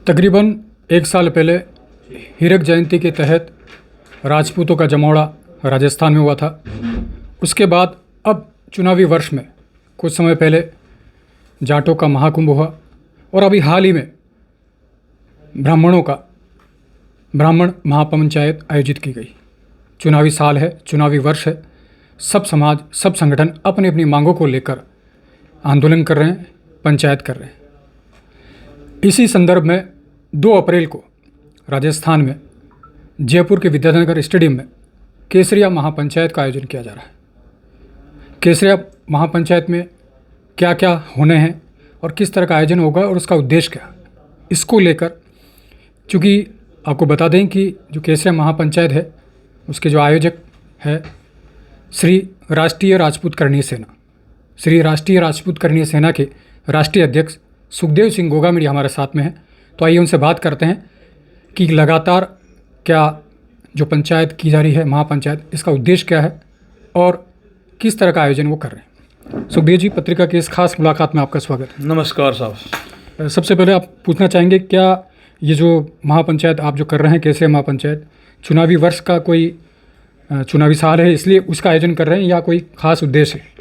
तकरीबन एक साल पहले हीरक जयंती के तहत राजपूतों का जमोड़ा राजस्थान में हुआ था। उसके बाद अब चुनावी वर्ष में कुछ समय पहले जाटों का महाकुंभ हुआ और अभी हाल ही में ब्राह्मणों का ब्राह्मण महापंचायत आयोजित की गई। चुनावी साल है, चुनावी वर्ष है। सब समाज, सब संगठन अपनी अपनी मांगों को लेकर आंदोलन कर रहे हैं, पंचायत कर रहे हैं। इसी संदर्भ में 2 अप्रैल को राजस्थान में जयपुर के विद्यानगर स्टेडियम में केसरिया महापंचायत का आयोजन किया जा रहा है। केसरिया महापंचायत में क्या क्या होने हैं और किस तरह का आयोजन होगा और उसका उद्देश्य क्या, इसको लेकर, चूँकि आपको बता दें कि जो केसरिया महापंचायत है उसके जो आयोजक है श्री राष्ट्रीय राजपूत करणीय सेना के राष्ट्रीय अध्यक्ष सुखदेव सिंह गोगामिडी हमारे साथ में हैं। तो आइए उनसे बात करते हैं कि लगातार क्या जो पंचायत की जा रही है, महापंचायत, इसका उद्देश्य क्या है और किस तरह का आयोजन वो कर रहे हैं। सुखदेव जी, पत्रिका की इस खास मुलाकात में आपका स्वागत है। नमस्कार साहब। सबसे पहले आप पूछना चाहेंगे, क्या ये जो महापंचायत आप जो कर रहे हैं, केसरिया महापंचायत, चुनावी वर्ष का कोई चुनावी साल है इसलिए उसका आयोजन कर रहे हैं या कोई खास उद्देश्य है?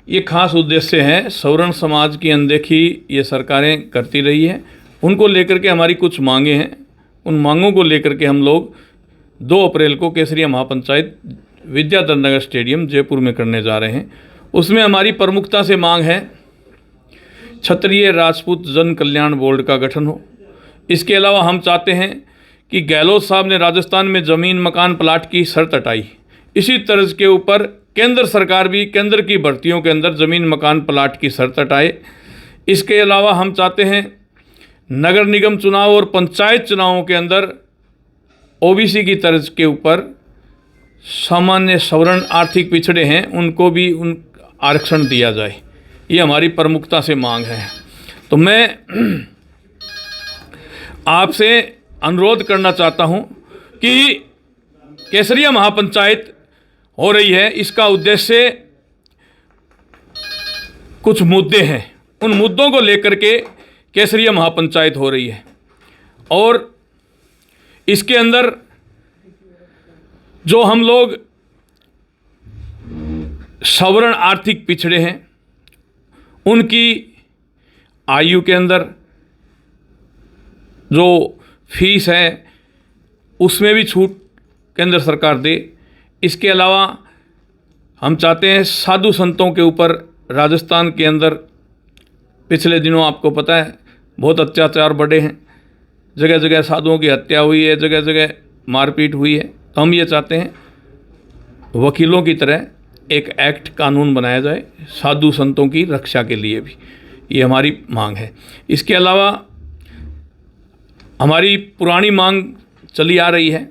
ये खास उद्देश्य है। सवर्ण समाज की अनदेखी ये सरकारें करती रही हैं, उनको लेकर के हमारी कुछ मांगे हैं। उन मांगों को लेकर के हम लोग 2 अप्रैल को केसरिया महापंचायत विद्याधर नगर स्टेडियम जयपुर में करने जा रहे हैं। उसमें हमारी प्रमुखता से मांग है क्षत्रिय राजपूत जन कल्याण बोर्ड का गठन हो। इसके अलावा हम चाहते हैं कि गहलोत साहब ने राजस्थान में ज़मीन मकान प्लाट की शर्त हटाई, इसी तर्ज के ऊपर केंद्र सरकार भी केंद्र की भर्तियों के अंदर ज़मीन मकान प्लाट की शर्त हटाए। इसके अलावा हम चाहते हैं नगर निगम चुनाव और पंचायत चुनावों के अंदर ओबीसी की तर्ज के ऊपर सामान्य सवर्ण आर्थिक पिछड़े हैं उनको भी उन आरक्षण दिया जाए। ये हमारी प्रमुखता से मांग है। तो मैं आपसे अनुरोध करना चाहता हूँ कि केसरिया महापंचायत हो रही है, इसका उद्देश्य कुछ मुद्दे हैं। उन मुद्दों को लेकर के केसरिया महापंचायत हो रही है और इसके अंदर जो हम लोग सवर्ण आर्थिक पिछड़े हैं उनकी आयु के अंदर जो फीस है उसमें भी छूट केंद्र सरकार दे। इसके अलावा हम चाहते हैं साधु संतों के ऊपर राजस्थान के अंदर पिछले दिनों आपको पता है बहुत अत्याचार बढ़े हैं, जगह जगह साधुओं की हत्या हुई है, जगह जगह मारपीट हुई है। तो हम ये चाहते हैं वकीलों की तरह एक एक्ट कानून बनाया जाए साधु संतों की रक्षा के लिए भी, ये हमारी मांग है। इसके अलावा हमारी पुरानी मांग चली आ रही है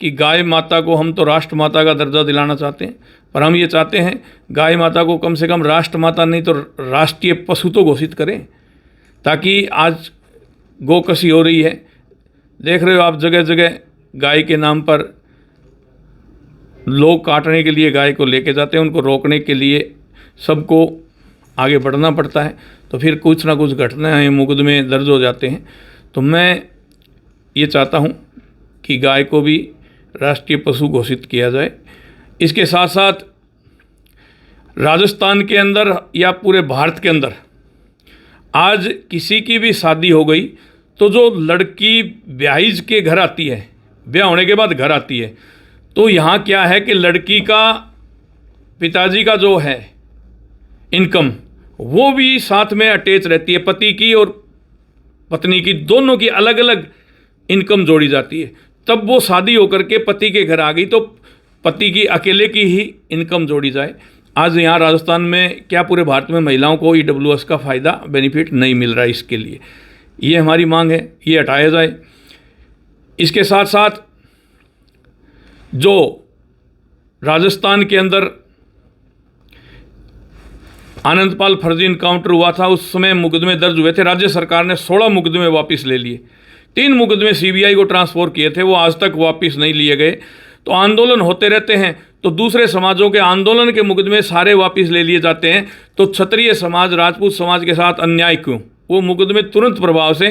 कि गाय माता को हम तो राष्ट्र माता का दर्जा दिलाना चाहते हैं, पर हम ये चाहते हैं गाय माता को कम से कम राष्ट्र माता नहीं तो राष्ट्रीय पशु तो घोषित करें, ताकि आज गोकशी हो रही है। देख रहे हो आप, जगह जगह गाय के नाम पर लोग काटने के लिए गाय को लेके जाते हैं। उनको रोकने के लिए सबको आगे बढ़ना पड़ता है, तो फिर कुछ ना कुछ घटनाएं, मुकदमे दर्ज हो जाते हैं। तो मैं ये चाहता हूँ कि गाय को भी राष्ट्रीय पशु घोषित किया जाए। इसके साथ साथ राजस्थान के अंदर या पूरे भारत के अंदर आज किसी की भी शादी हो गई तो जो लड़की ब्याहिज के घर आती है, ब्याह होने के बाद घर आती है, तो यहाँ क्या है कि लड़की का पिताजी का जो है इनकम वो भी साथ में अटैच रहती है। पति की और पत्नी की दोनों की अलग अलग इनकम जोड़ी जाती है। तब वो शादी होकर के पति के घर आ गई तो पति की अकेले की ही इनकम जोड़ी जाए। आज यहाँ राजस्थान में क्या पूरे भारत में महिलाओं को EWS का फ़ायदा बेनिफिट नहीं मिल रहा है। इसके लिए ये हमारी मांग है, ये हटाया जाए। इसके साथ साथ जो राजस्थान के अंदर आनंदपाल फर्जी इनकाउंटर हुआ था, उस समय मुकदमे दर्ज हुए थे। राज्य सरकार ने 16 मुकदमे वापस ले लिए। 3 मुकदमे CBI को ट्रांसफ़र किए थे, वो आज तक वापस नहीं लिए गए। तो आंदोलन होते रहते हैं तो दूसरे समाजों के आंदोलन के मुकदमे सारे वापस ले लिए जाते हैं। तो क्षत्रिय समाज, राजपूत समाज के साथ अन्याय क्यों? वो मुकदमे तुरंत प्रभाव से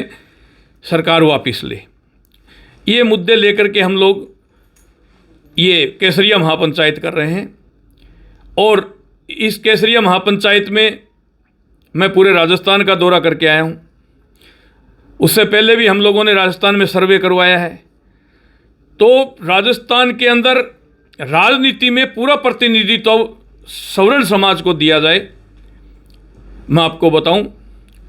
सरकार वापस ले। ये मुद्दे लेकर के हम लोग ये केसरिया महापंचायत कर रहे हैं और इस केसरिया महापंचायत में मैं पूरे राजस्थान का दौरा करके आया हूँ। उससे पहले भी हम लोगों ने राजस्थान में सर्वे करवाया है। तो राजस्थान के अंदर राजनीति में पूरा प्रतिनिधित्व तो सवर्ण समाज को दिया जाए। मैं आपको बताऊं,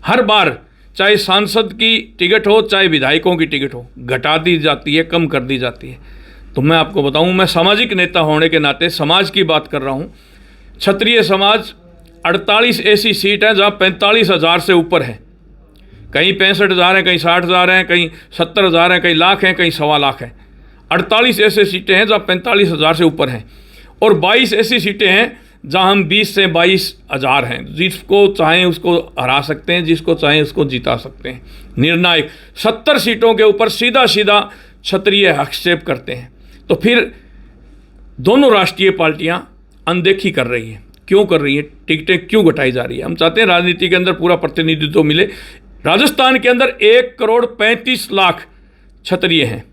हर बार चाहे सांसद की टिकट हो चाहे विधायकों की टिकट हो, घटा दी जाती है, कम कर दी जाती है। तो मैं आपको बताऊं, मैं सामाजिक नेता होने के नाते समाज की बात कर रहा हूं। क्षत्रिय समाज 48 ऐसी सीट हैं जहां 45,000 से ऊपर है। कहीं 65,000 हैं, कहीं 60,000 हैं, कहीं 70,000 हैं, कहीं लाख हैं, कहीं 1.25 लाख हैं। 48 ऐसे सीटें हैं जहां 45,000 से ऊपर हैं और 22 ऐसी सीटें हैं जहां हम 20 से 22,000 हैं। जिसको चाहें उसको हरा सकते हैं, जिसको चाहें उसको जिता सकते हैं। निर्णायक 70 सीटों के ऊपर सीधा सीधा क्षत्रिय हस्तक्षेप करते हैं। तो फिर दोनों राष्ट्रीय पार्टियां अनदेखी कर रही हैं। क्यों कर रही हैं? टिकटें क्यों घटाई जा रही है? हम चाहते हैं राजनीति के अंदर पूरा प्रतिनिधित्व मिले। राजस्थान के अंदर 1,35,00,000 क्षत्रिय हैं,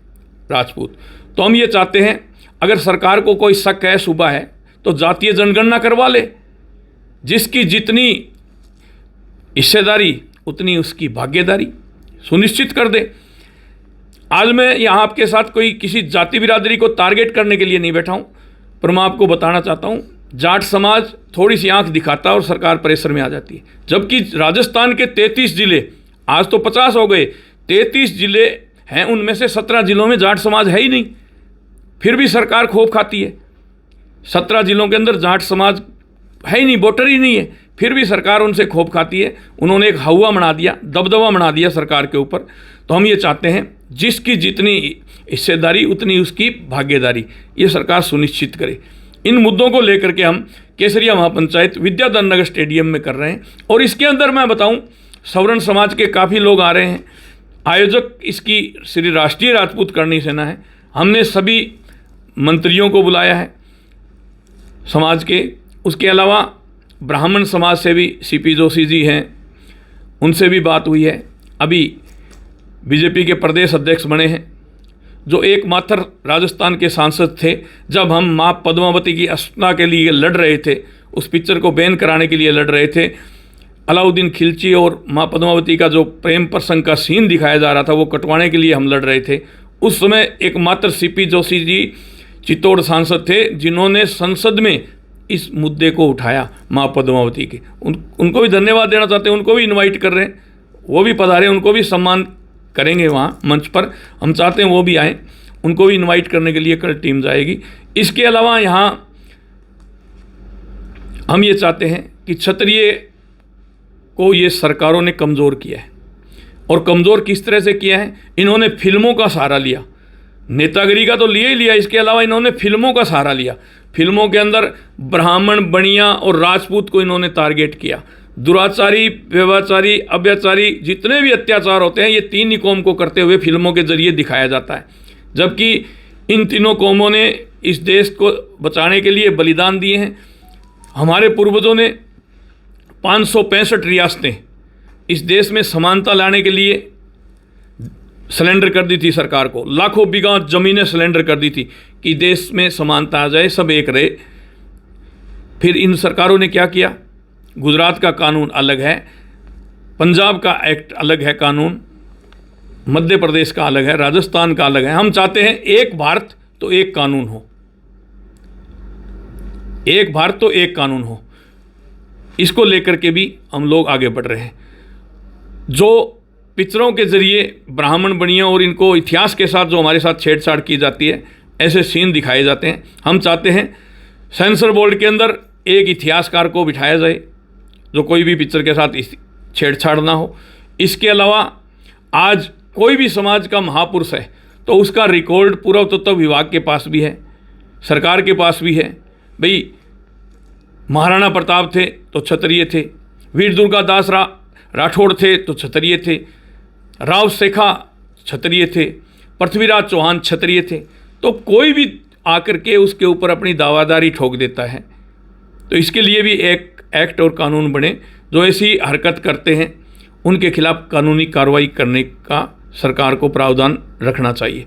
राजपूत। तो हम ये चाहते हैं, अगर सरकार को कोई शक है, शुबा है, तो जातीय जनगणना करवा ले। जिसकी जितनी हिस्सेदारी उतनी उसकी भागीदारी सुनिश्चित कर दे। आज मैं यहाँ आपके साथ कोई किसी जाति बिरादरी को टारगेट करने के लिए नहीं बैठा हूँ, पर मैं आपको बताना चाहता हूँ, जाट समाज थोड़ी सी आंख दिखाता है और सरकार प्रेशर में आ जाती है। जबकि राजस्थान के 33 जिले, आज तो 50 हो गए, 33 जिले हैं, उनमें से 17 जिलों में जाट समाज है ही नहीं, फिर भी सरकार खूब खाती है। 17 जिलों के अंदर जाट समाज है ही नहीं, वोटर ही नहीं है, फिर भी सरकार उनसे खूब खाती है। उन्होंने एक हवा बना दिया, दबदबा बना दिया सरकार के ऊपर। तो हम ये चाहते हैं, जिसकी जितनी हिस्सेदारी उतनी उसकी भागीदारी, ये सरकार सुनिश्चित करे। इन मुद्दों को लेकर के हम केसरिया महापंचायत विद्याधर नगर स्टेडियम में कर रहे हैं। और इसके अंदर मैं बताऊं, सवर्ण समाज के काफ़ी लोग आ रहे हैं। आयोजक इसकी श्री राष्ट्रीय राजपूत करणी सेना है। हमने सभी मंत्रियों को बुलाया है समाज के। उसके अलावा ब्राह्मण समाज से भी सीपी जोशी जी हैं, उनसे भी बात हुई है। अभी बीजेपी के प्रदेश अध्यक्ष बने हैं, जो एकमात्र राजस्थान के सांसद थे जब हम माँ पद्मावती की अस्मिता के लिए लड़ रहे थे, उस पिक्चर को बैन कराने के लिए लड़ रहे थे। अलाउद्दीन खिलची और माँ पद्मावती का जो प्रेम प्रसंग का सीन दिखाया जा रहा था, वो कटवाने के लिए हम लड़ रहे थे। उस समय एकमात्र सीपी जोशी जी चित्तौड़ सांसद थे जिन्होंने संसद में इस मुद्दे को उठाया, माँ पद्मावती के। उनको भी धन्यवाद देना चाहते हैं, उनको भी इनवाइट कर रहे हैं, वो भी पधारे, उनको भी सम्मान करेंगे वहाँ मंच पर। हम चाहते हैं वो भी आएँ, उनको भी इनवाइट करने के लिए कल टीम जाएगी। इसके अलावा यहाँ हम ये चाहते हैं कि क्षत्रिय को ये सरकारों ने कमज़ोर किया है। और कमज़ोर किस तरह से किया है? इन्होंने फिल्मों का सहारा लिया, नेतागिरी का तो लिया ही लिया, इसके अलावा इन्होंने फिल्मों का सहारा लिया। फिल्मों के अंदर ब्राह्मण, बनिया और राजपूत को इन्होंने टारगेट किया। दुराचारी, व्यभिचारी, अत्याचारी, जितने भी अत्याचार होते हैं, ये तीन ही कौम को करते हुए फिल्मों के जरिए दिखाया जाता है। जबकि इन तीनों कौमों ने इस देश को बचाने के लिए बलिदान दिए हैं। हमारे पूर्वजों ने 565 रियासतें इस देश में समानता लाने के लिए सिलेंडर कर दी थी सरकार को। लाखों बीघा ज़मीनें सिलेंडर कर दी थी कि देश में समानता आ जाए, सब एक रहे। फिर इन सरकारों ने क्या किया? गुजरात का कानून अलग है, पंजाब का एक्ट अलग है कानून, मध्य प्रदेश का अलग है, राजस्थान का अलग है। हम चाहते हैं एक भारत तो एक कानून हो, एक भारत तो एक कानून हो। इसको लेकर के भी हम लोग आगे बढ़ रहे हैं। जो पिक्चरों के जरिए ब्राह्मण, बनिया और इनको इतिहास के साथ जो हमारे साथ छेड़छाड़ की जाती है, ऐसे सीन दिखाए जाते हैं। हम चाहते हैं सेंसर बोर्ड के अंदर एक इतिहासकार को बिठाया जाए जो कोई भी पिक्चर के साथ छेड़छाड़ ना हो। इसके अलावा आज कोई भी समाज का महापुरुष है तो उसका रिकॉर्ड पुरातत्व विभाग के पास भी है, सरकार के पास भी है। भाई, महाराणा प्रताप थे तो क्षत्रिय थे, वीर दुर्गादास राठौड़ थे तो क्षत्रिय थे, राव शेखा क्षत्रिय थे, पृथ्वीराज चौहान क्षत्रिय थे। तो कोई भी आकर के उसके ऊपर अपनी दावादारी ठोक देता है। तो इसके लिए भी एक एक्ट और कानून बने, जो ऐसी हरकत करते हैं उनके खिलाफ कानूनी कार्रवाई करने का सरकार को प्रावधान रखना चाहिए।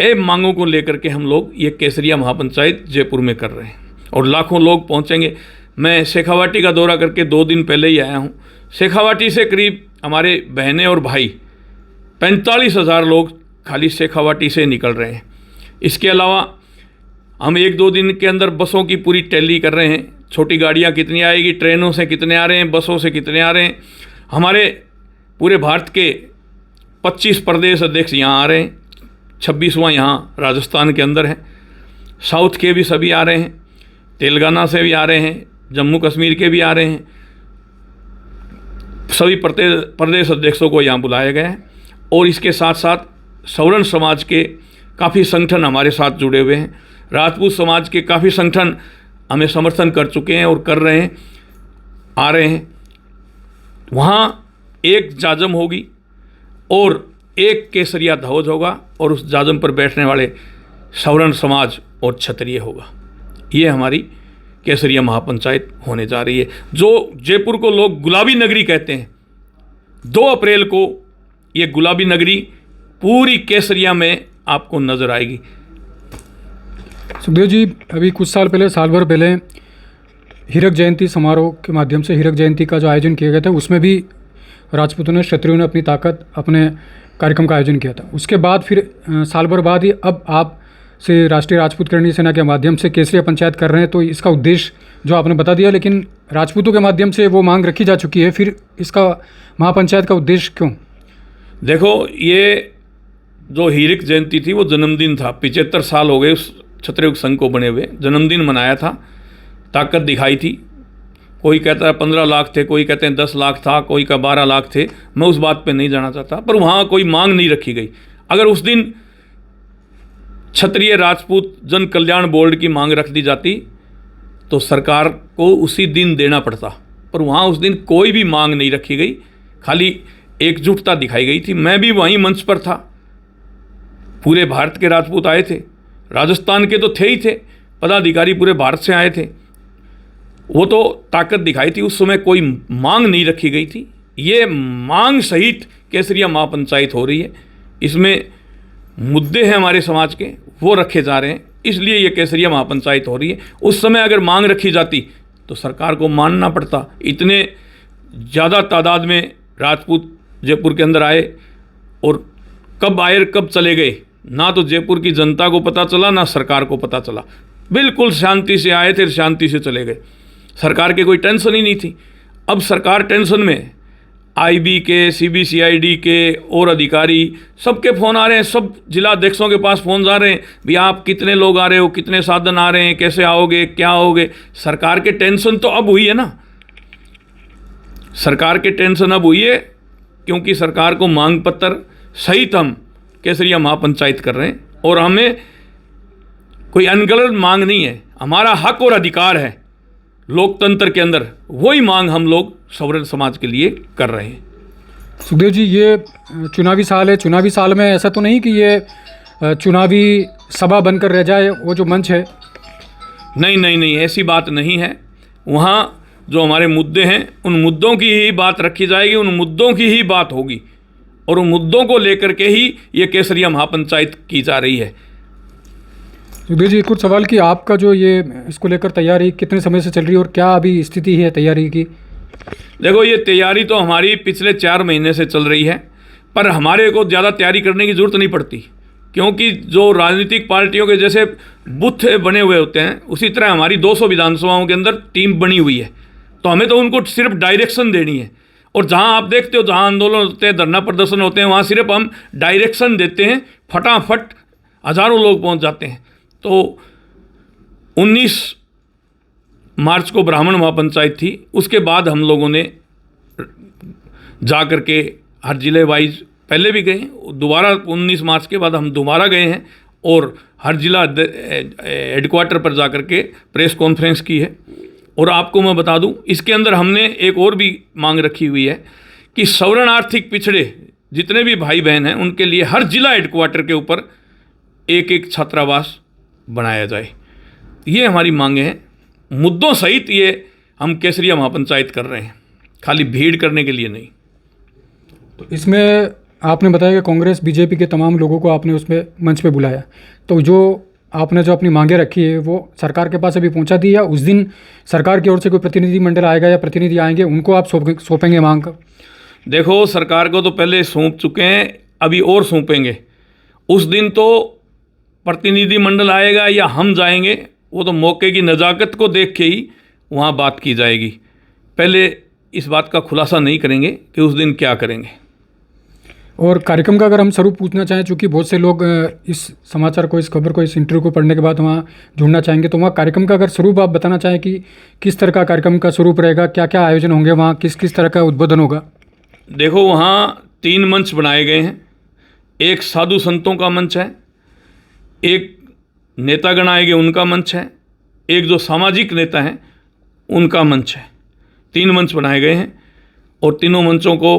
ये मांगों को लेकर के हम लोग ये केसरिया महापंचायत जयपुर में कर रहे हैं और लाखों लोग पहुंचेंगे। मैं शेखावाटी का दौरा करके 2 दिन पहले ही आया हूं। शेखावाटी से करीब हमारे बहनें और भाई 45,000 लोग खाली शेखावाटी से निकल रहे हैं। इसके अलावा हम 1-2 दिन के अंदर बसों की पूरी टैली कर रहे हैं। छोटी गाड़ियां कितनी आएगी, ट्रेनों से कितने आ रहे हैं, बसों से कितने आ रहे हैं। हमारे पूरे भारत के 25 प्रदेश अध्यक्ष यहाँ आ रहे हैं, 26वां यहाँ राजस्थान के अंदर है। साउथ के भी सभी आ रहे हैं, तेलंगाना से भी आ रहे हैं, जम्मू कश्मीर के भी आ रहे हैं। सभी प्रदेश अध्यक्षों को यहाँ बुलाया गया है और इसके साथ साथ सवर्ण समाज के काफ़ी संगठन हमारे साथ जुड़े हुए हैं। राजपूत समाज के काफ़ी संगठन हमें समर्थन कर चुके हैं और कर रहे हैं, आ रहे हैं। वहाँ एक जाजम होगी और एक केसरिया ध्वज होगा और उस जाजम पर बैठने वाले सवर्ण समाज और क्षत्रिय होगा। ये हमारी केसरिया महापंचायत होने जा रही है, जो जयपुर को लोग गुलाबी नगरी कहते हैं। 2 अप्रैल को ये गुलाबी नगरी पूरी केसरिया में आपको नजर आएगी। सुखदेव जी, अभी कुछ साल पहले, साल भर पहले हीरक जयंती समारोह के माध्यम से हीरक जयंती का जो आयोजन किया गया था, उसमें भी राजपूतों ने, क्षत्रियों ने अपनी ताकत, अपने कार्यक्रम का आयोजन किया था। उसके बाद फिर साल भर बाद ही अब आप से राष्ट्रीय राजपूत करणी सेना के माध्यम से केसरिया पंचायत कर रहे हैं। तो इसका उद्देश्य जो आपने बता दिया, लेकिन राजपूतों के माध्यम से वो मांग रखी जा चुकी है, फिर इसका महापंचायत का उद्देश्य क्यों? देखो, ये जो हीरक जयंती थी वो जन्मदिन था। 75 साल हो गए उस क्षत्रिय संघ को बने हुए। जन्मदिन मनाया था, ताकत दिखाई थी। कोई कहता है 15 लाख थे, कोई कहते हैं 10 लाख था, कोई का 12 लाख थे। मैं उस बात पे नहीं जाना चाहता, पर वहाँ कोई मांग नहीं रखी गई। अगर उस दिन क्षत्रिय राजपूत जन कल्याण बोर्ड की मांग रख दी जाती तो सरकार को उसी दिन देना पड़ता, पर वहाँ उस दिन कोई भी मांग नहीं रखी गई, खाली एकजुटता दिखाई गई थी। मैं भी वहीं मंच पर था। पूरे भारत के राजपूत आए थे, राजस्थान के तो थे ही थे, पदाधिकारी पूरे भारत से आए थे। वो तो ताकत दिखाई थी। उस समय कोई मांग नहीं रखी गई थी। ये मांग सहित केसरिया महापंचायत हो रही है। इसमें मुद्दे हैं हमारे समाज के, वो रखे जा रहे हैं, इसलिए ये केसरिया महापंचायत हो रही है। उस समय अगर मांग रखी जाती तो सरकार को मानना पड़ता। इतने ज़्यादा तादाद में राजपूत जयपुर के अंदर आए और कब आए कब चले गए, ना तो जयपुर की जनता को पता चला, ना सरकार को पता चला। बिल्कुल शांति से आए थे, शांति से चले गए। सरकार के कोई टेंशन ही नहीं थी। अब सरकार टेंशन में, आईबी के, सीबीसीआईडी के और अधिकारी सबके फ़ोन आ रहे हैं। सब जिला अध्यक्षों के पास फ़ोन आ रहे हैं, भी आप कितने लोग आ रहे हो, कितने साधन आ रहे हैं, कैसे आओगे, क्या आओगे। सरकार के टेंशन तो अब हुई है ना, सरकार के टेंशन अब हुई है, क्योंकि सरकार को मांग पत्र सहित हम केसरिया महापंचायत कर रहे हैं। और हमें कोई अनगलत मांग नहीं है, हमारा हक और अधिकार है लोकतंत्र के अंदर, वही मांग हम लोग सवर्ण समाज के लिए कर रहे हैं। सुखदेव जी, ये चुनावी साल है, चुनावी साल में ऐसा तो नहीं कि ये चुनावी सभा बनकर रह जाए वो जो मंच है? नहीं नहीं नहीं, ऐसी बात नहीं है। वहाँ जो हमारे मुद्दे हैं, उन मुद्दों की ही बात रखी जाएगी, उन मुद्दों की ही बात होगी और उन मुद्दों को लेकर के ही ये केसरिया महापंचायत की जा रही है। सुखदेव जी, कुछ सवाल कि आपका जो ये इसको लेकर तैयारी कितने समय से चल रही है और क्या अभी स्थिति है तैयारी की? देखो, ये तैयारी तो हमारी पिछले 4 महीने से चल रही है, पर हमारे को ज़्यादा तैयारी करने की ज़रूरत नहीं पड़ती, क्योंकि जो राजनीतिक पार्टियों के जैसे बूथ बने हुए होते हैं, उसी तरह हमारी 200 विधानसभाओं के अंदर टीम बनी हुई है। तो हमें तो उनको सिर्फ डायरेक्शन देनी है। और जहाँ आप देखते हो, जहाँ आंदोलन होते हैं, धरना प्रदर्शन होते हैं, वहाँ सिर्फ हम डायरेक्शन देते हैं, फटाफट हज़ारों लोग पहुँच जाते हैं। तो 19 मार्च को ब्राह्मण महापंचायत थी, उसके बाद हम लोगों ने जा कर के हर जिले वाइज पहले भी गए, दोबारा 19 मार्च के बाद हम दोबारा गए हैं और हर जिला हेडक्वार्टर पर जा कर के प्रेस कॉन्फ्रेंस की है। और आपको मैं बता दूं, इसके अंदर हमने एक और भी मांग रखी हुई है कि सवर्ण आर्थिक पिछड़े जितने भी भाई बहन हैं, उनके लिए हर जिला हेडक्वार्टर के ऊपर एक छात्रावास बनाया जाए। ये हमारी मांगे हैं, मुद्दों सहित ये हम केसरिया महापंचायत कर रहे हैं, खाली भीड़ करने के लिए नहीं। तो इसमें आपने बताया कि कांग्रेस बीजेपी के तमाम लोगों को आपने उसमें मंच पे बुलाया, तो जो आपने जो अपनी मांगे रखी है वो सरकार के पास अभी पहुंचा दी, या उस दिन सरकार की ओर से कोई प्रतिनिधिमंडल आएगा या प्रतिनिधि आएंगे उनको आप सौंपेंगे मांग का? देखो, सरकार को तो पहले सौंप चुके हैं, अभी और सौंपेंगे। उस दिन तो प्रतिनिधिमंडल आएगा या हम जाएंगे, वो तो मौके की नज़ाकत को देख के ही वहाँ बात की जाएगी। पहले इस बात का खुलासा नहीं करेंगे कि उस दिन क्या करेंगे। और कार्यक्रम का अगर हम स्वरूप पूछना चाहें, चूँकि बहुत से लोग इस समाचार को, इस खबर को, इस इंटरव्यू को पढ़ने के बाद वहाँ जुड़ना चाहेंगे, तो वहाँ कार्यक्रम का अगर स्वरूप आप बताना चाहें कि किस तरह का कार्यक्रम का स्वरूप रहेगा, क्या क्या आयोजन होंगे वहाँ, किस किस तरह का उद्बोधन होगा? देखो, वहाँ 3 मंच बनाए गए हैं। एक साधु संतों का मंच है, एक नेतागण आएंगे उनका मंच है, एक जो सामाजिक नेता हैं उनका मंच है। 3 मंच बनाए गए हैं और तीनों मंचों को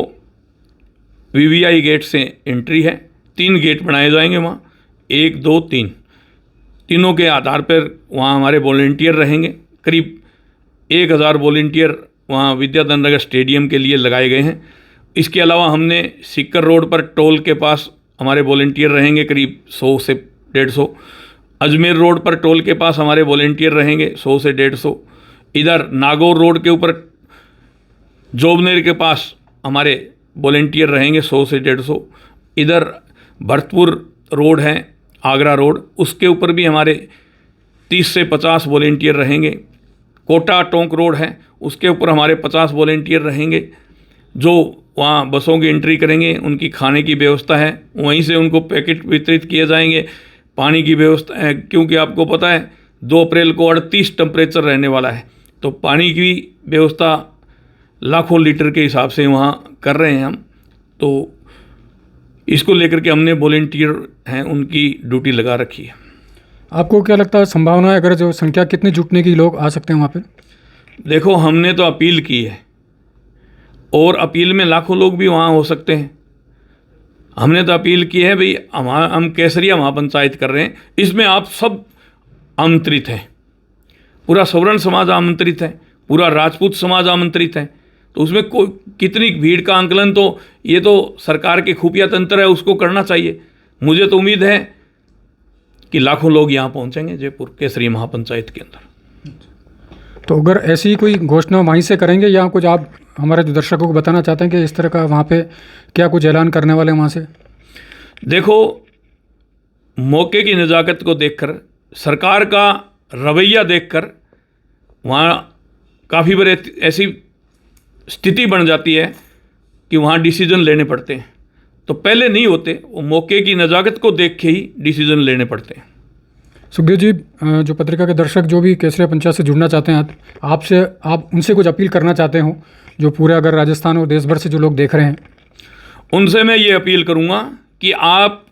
वीवीआई गेट से एंट्री है। 3 गेट बनाए जाएंगे वहाँ, 1, 2, 3। तीनों के आधार पर वहाँ हमारे वॉलेंटियर रहेंगे। करीब 1000 वॉलेंटियर वहाँ विद्याधर नगर स्टेडियम के लिए लगाए गए हैं। इसके अलावा हमने सीकर रोड पर टोल के पास हमारे वॉलेंटियर रहेंगे करीब 100 से 150। अजमेर रोड पर टोल के पास हमारे वॉलेंटियर रहेंगे 100 से 150। इधर नागौर रोड के ऊपर जोबनेर के पास हमारे वॉलेंटियर रहेंगे 100 से 150। इधर भरतपुर रोड है, आगरा रोड, उसके ऊपर भी हमारे 30 से 50 वॉलेंटियर रहेंगे। कोटा टोंक रोड है, उसके ऊपर हमारे 50 वॉलेंटियर रहेंगे जो वहाँ बसों की एंट्री करेंगे। उनकी खाने की व्यवस्था है, वहीं से उनको पैकेट वितरित किए जाएंगे। पानी की व्यवस्था है, क्योंकि आपको पता है 2 अप्रैल को 38 टेम्परेचर रहने वाला है, तो पानी की व्यवस्था लाखों लीटर के हिसाब से वहाँ कर रहे हैं हम। तो इसको लेकर के हमने वॉलेंटियर हैं उनकी ड्यूटी लगा रखी है। आपको क्या लगता है संभावना है, अगर जो संख्या कितनी जुटने की लोग आ सकते हैं वहाँ पे? देखो, हमने तो अपील की है और अपील में लाखों लोग भी वहाँ हो सकते हैं। हमने तो अपील की है भाई, हम केसरिया महापंचायत कर रहे हैं, इसमें आप सब आमंत्रित हैं, पूरा सवर्ण समाज आमंत्रित है, पूरा राजपूत समाज आमंत्रित है। तो उसमें कोई कितनी भीड़ का आंकलन तो ये तो सरकार के खुफिया तंत्र है, उसको करना चाहिए। मुझे तो उम्मीद है कि लाखों लोग यहाँ पहुँचेंगे जयपुर केसरिया महापंचायत के अंदर। तो अगर ऐसी कोई घोषणा वहीं से करेंगे, या कुछ आप हमारे जो दर्शकों को बताना चाहते हैं कि इस तरह का वहाँ पे क्या कुछ ऐलान करने वाले हैं वहाँ से? देखो, मौके की नज़ाकत को देखकर, सरकार का रवैया देखकर वहाँ काफ़ी बार ऐसी स्थिति बन जाती है कि वहाँ डिसीजन लेने पड़ते हैं। तो पहले नहीं होते, वो मौके की नज़ाकत को देख के ही डिसीजन लेने पड़ते हैं। सुखदेव जी, जो पत्रिका के दर्शक जो भी केसरिया पंचायत से जुड़ना चाहते हैं आपसे, आप उनसे कुछ अपील करना चाहते हो, जो पूरे अगर राजस्थान और देश भर से जो लोग देख रहे हैं, उनसे मैं ये अपील करूँगा कि आप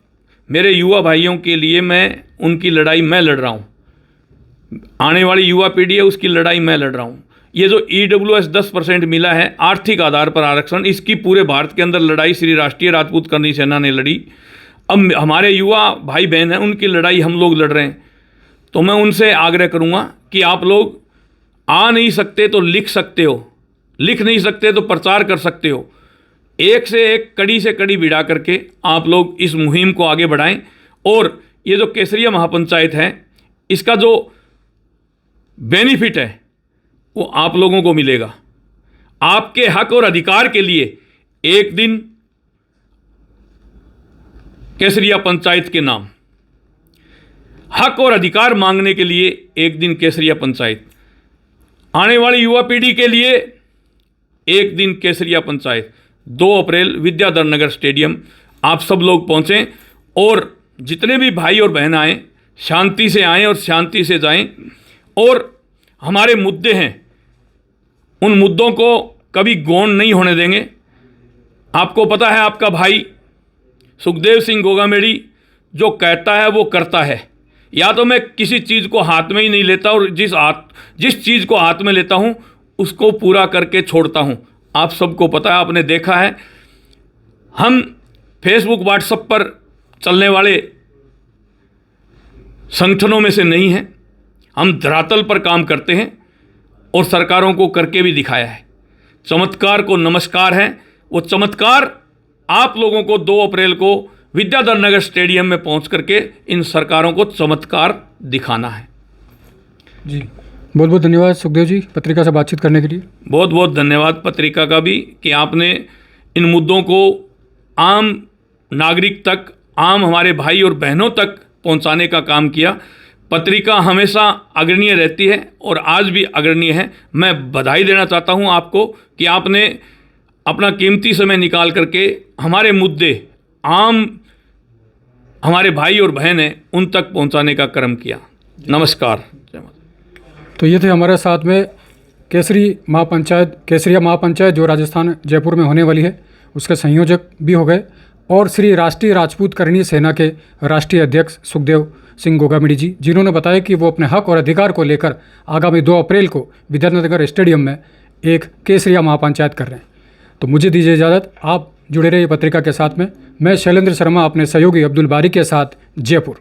मेरे युवा भाइयों के लिए, मैं उनकी लड़ाई मैं लड़ रहा हूँ। आने वाली युवा पीढ़ी है, उसकी लड़ाई मैं लड़ रहा हूँ। ये जो EWS 10% मिला है आर्थिक आधार पर आरक्षण, इसकी पूरे भारत के अंदर लड़ाई श्री राष्ट्रीय राजपूत करनी सेना ने लड़ी। अब हमारे युवा भाई बहन हैं, उनकी लड़ाई हम लोग लड़ रहे हैं। तो मैं उनसे आग्रह करूँगा कि आप लोग आ नहीं सकते तो लिख सकते हो, लिख नहीं सकते तो प्रचार कर सकते हो। एक से एक, कड़ी से कड़ी भिड़ा करके आप लोग इस मुहिम को आगे बढ़ाएं। और ये जो केसरिया महापंचायत है, इसका जो बेनिफिट है वो आप लोगों को मिलेगा। आपके हक और अधिकार के लिए एक दिन केसरिया पंचायत के नाम, हक और अधिकार मांगने के लिए एक दिन केसरिया पंचायत, आने वाली युवा पीढ़ी के लिए एक दिन केसरिया पंचायत। 2 अप्रैल विद्याधर नगर स्टेडियम आप सब लोग पहुँचें और जितने भी भाई और बहन आएँ, शांति से आएँ और शांति से जाएं। और हमारे मुद्दे हैं, उन मुद्दों को कभी गौण नहीं होने देंगे। आपको पता है, आपका भाई सुखदेव सिंह गोगामेड़ी जो कहता है वो करता है। या तो मैं किसी चीज़ को हाथ में ही नहीं लेता, और जिस चीज़ को हाथ में लेता हूँ उसको पूरा करके छोड़ता हूँ। आप सबको पता है, आपने देखा है, हम फेसबुक व्हाट्सएप पर चलने वाले संगठनों में से नहीं हैं। हम धरातल पर काम करते हैं और सरकारों को करके भी दिखाया है। चमत्कार को नमस्कार है, वो चमत्कार आप लोगों को 2 अप्रैल को विद्याधर नगर स्टेडियम में पहुंच करके इन सरकारों को चमत्कार दिखाना है। जी, बहुत बहुत धन्यवाद सुखदेव जी पत्रिका से बातचीत करने के लिए। बहुत बहुत धन्यवाद पत्रिका का भी कि आपने इन मुद्दों को आम नागरिक तक, आम हमारे भाई और बहनों तक पहुंचाने का काम किया। पत्रिका हमेशा अग्रणीय रहती है और आज भी अग्रणीय है। मैं बधाई देना चाहता हूं आपको कि आपने अपना कीमती समय निकाल करके हमारे मुद्दे, आम हमारे भाई और बहन हैं, उन तक पहुंचाने का कर्म किया। नमस्कार। जय माता। तो ये थे हमारे साथ में केसरिया महापंचायत जो राजस्थान जयपुर में होने वाली है, उसके संयोजक भी हो गए, और श्री राष्ट्रीय राजपूत करणी सेना के राष्ट्रीय अध्यक्ष सुखदेव सिंह गोगामिडी जी, जिन्होंने बताया कि वो अपने हक और अधिकार को लेकर आगामी 2 अप्रैल को विद्याधर नगर स्टेडियम में एक केसरिया महापंचायत कर रहे हैं। तो मुझे दीजिए इजाज़त, आप जुड़े रहिए पत्रिका के साथ में। मैं शैलेंद्र शर्मा अपने सहयोगी अब्दुल बारी के साथ, जयपुर।